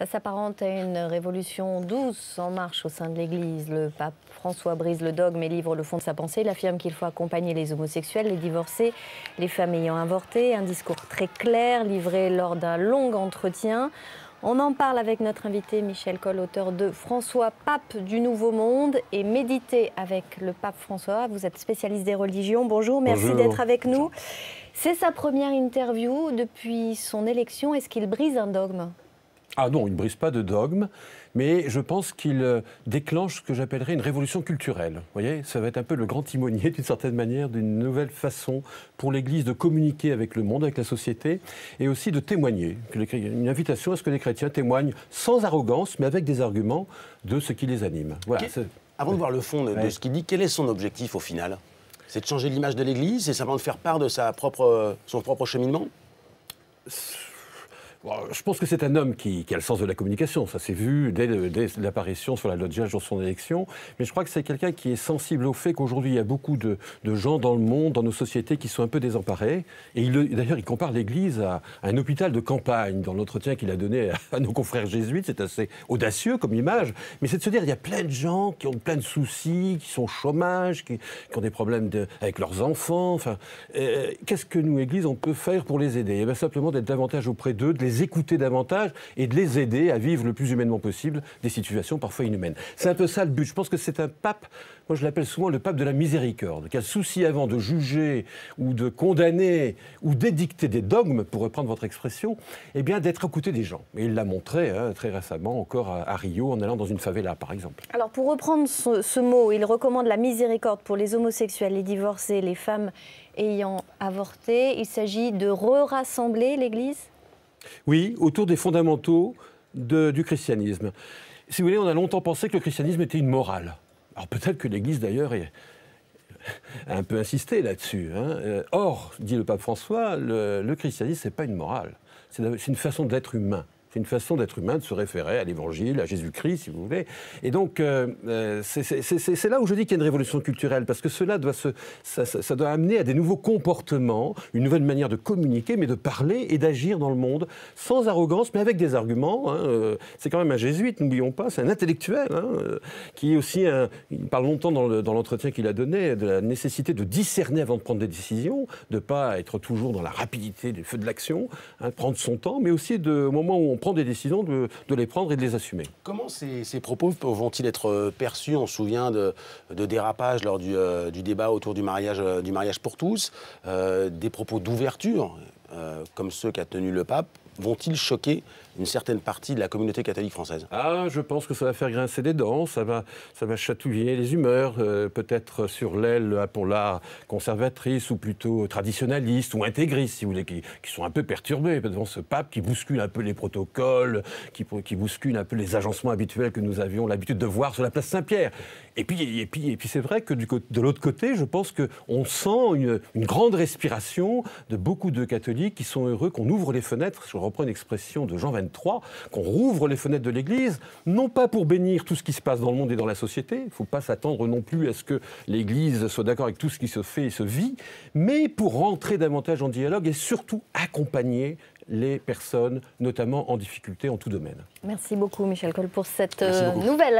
Ça s'apparente à une révolution douce en marche au sein de l'Église. Le pape François brise le dogme et livre le fond de sa pensée. Il affirme qu'il faut accompagner les homosexuels, les divorcés, les femmes ayant avorté. Un discours très clair livré lors d'un long entretien. On en parle avec notre invité Michel Coll, auteur de François, pape du Nouveau Monde et Méditer avec le pape François. Vous êtes spécialiste des religions. Bonjour, merci d'être avec nous. C'est sa première interview depuis son élection. Est-ce qu'il brise un dogme ? Ah non, il ne brise pas de dogme, mais je pense qu'il déclenche ce que j'appellerais une révolution culturelle. Vous voyez, ça va être un peu le grand timonier, d'une certaine manière, d'une nouvelle façon pour l'Église de communiquer avec le monde, avec la société, et aussi de témoigner. Une invitation à ce que les chrétiens témoignent sans arrogance, mais avec des arguments de ce qui les anime. Voilà. Avant de voir le fond de ce qu'il dit, quel est son objectif au final ? C'est de changer l'image de l'Église ? C'est simplement de faire part de son propre cheminement ? Je pense que c'est un homme qui a le sens de la communication. Ça s'est vu dès l'apparition sur la loggia sur son élection. Mais je crois que c'est quelqu'un qui est sensible au fait qu'aujourd'hui, il y a beaucoup de gens dans le monde, dans nos sociétés, qui sont un peu désemparés. Et d'ailleurs, il compare l'Église à un hôpital de campagne. Dans l'entretien qu'il a donné à nos confrères jésuites, c'est assez audacieux comme image. Mais c'est de se dire, il y a plein de gens qui ont plein de soucis, qui sont au chômage, qui ont des problèmes avec leurs enfants. Enfin, qu'est-ce que nous, Église, on peut faire pour les aider ? Eh bien, simplement d'être davantage auprès d'eux, de les écouter davantage et de les aider à vivre le plus humainement possible des situations parfois inhumaines. C'est un peu ça le but. Je pense que c'est un pape, moi je l'appelle souvent le pape de la miséricorde, qui a le souci avant de juger ou de condamner ou d'édicter des dogmes, pour reprendre votre expression, eh bien d'être à côté des gens. Et il l'a montré très récemment encore à Rio en allant dans une favela par exemple. Alors pour reprendre ce mot, il recommande la miséricorde pour les homosexuels, les divorcés, les femmes ayant avorté. Il s'agit de rassembler l'Église ? Oui, autour des fondamentaux du christianisme. Si vous voulez, on a longtemps pensé que le christianisme était une morale. Alors peut-être que l'Église, d'ailleurs, a un peu insisté là-dessus. Or, dit le pape François, le christianisme, ce n'est pas une morale. C'est une façon d'être humain. C'est une façon d'être humain, de se référer à l'Évangile, à Jésus-Christ, si vous voulez. Et donc, c'est là où je dis qu'il y a une révolution culturelle, parce que cela ça doit amener à des nouveaux comportements, une nouvelle manière de communiquer, mais de parler et d'agir dans le monde, sans arrogance, mais avec des arguments. C'est quand même un jésuite, n'oublions pas, c'est un intellectuel, qui est aussi, il parle longtemps dans l'entretien qu'il a donné, de la nécessité de discerner avant de prendre des décisions, de ne pas être toujours dans la rapidité du feu de l'action, prendre son temps, mais aussi au moment où on prend des décisions, de les prendre et de les assumer. Comment ces propos vont-ils être perçus ? On se souvient de dérapages lors du débat autour du mariage pour tous, des propos d'ouverture, comme ceux qu'a tenus le pape. Vont-ils choquer une certaine partie de la communauté catholique française ? Ah, je pense que ça va faire grincer des dents, ça va chatouiller les humeurs, peut-être sur l'aile pour la conservatrice ou plutôt traditionnaliste ou intégriste, si vous voulez, qui sont un peu perturbés devant ce pape qui bouscule un peu les protocoles, qui bouscule un peu les agencements habituels que nous avions l'habitude de voir sur la place Saint-Pierre. Et puis c'est vrai que de l'autre côté, je pense qu'on sent une grande respiration de beaucoup de catholiques qui sont heureux qu'on ouvre les fenêtres, je reprends une expression de Jean 23, qu'on rouvre les fenêtres de l'Église, non pas pour bénir tout ce qui se passe dans le monde et dans la société, il ne faut pas s'attendre non plus à ce que l'Église soit d'accord avec tout ce qui se fait et se vit, mais pour rentrer davantage en dialogue et surtout accompagner les personnes, notamment en difficulté en tout domaine. Merci beaucoup Michel Coll pour cette nouvelle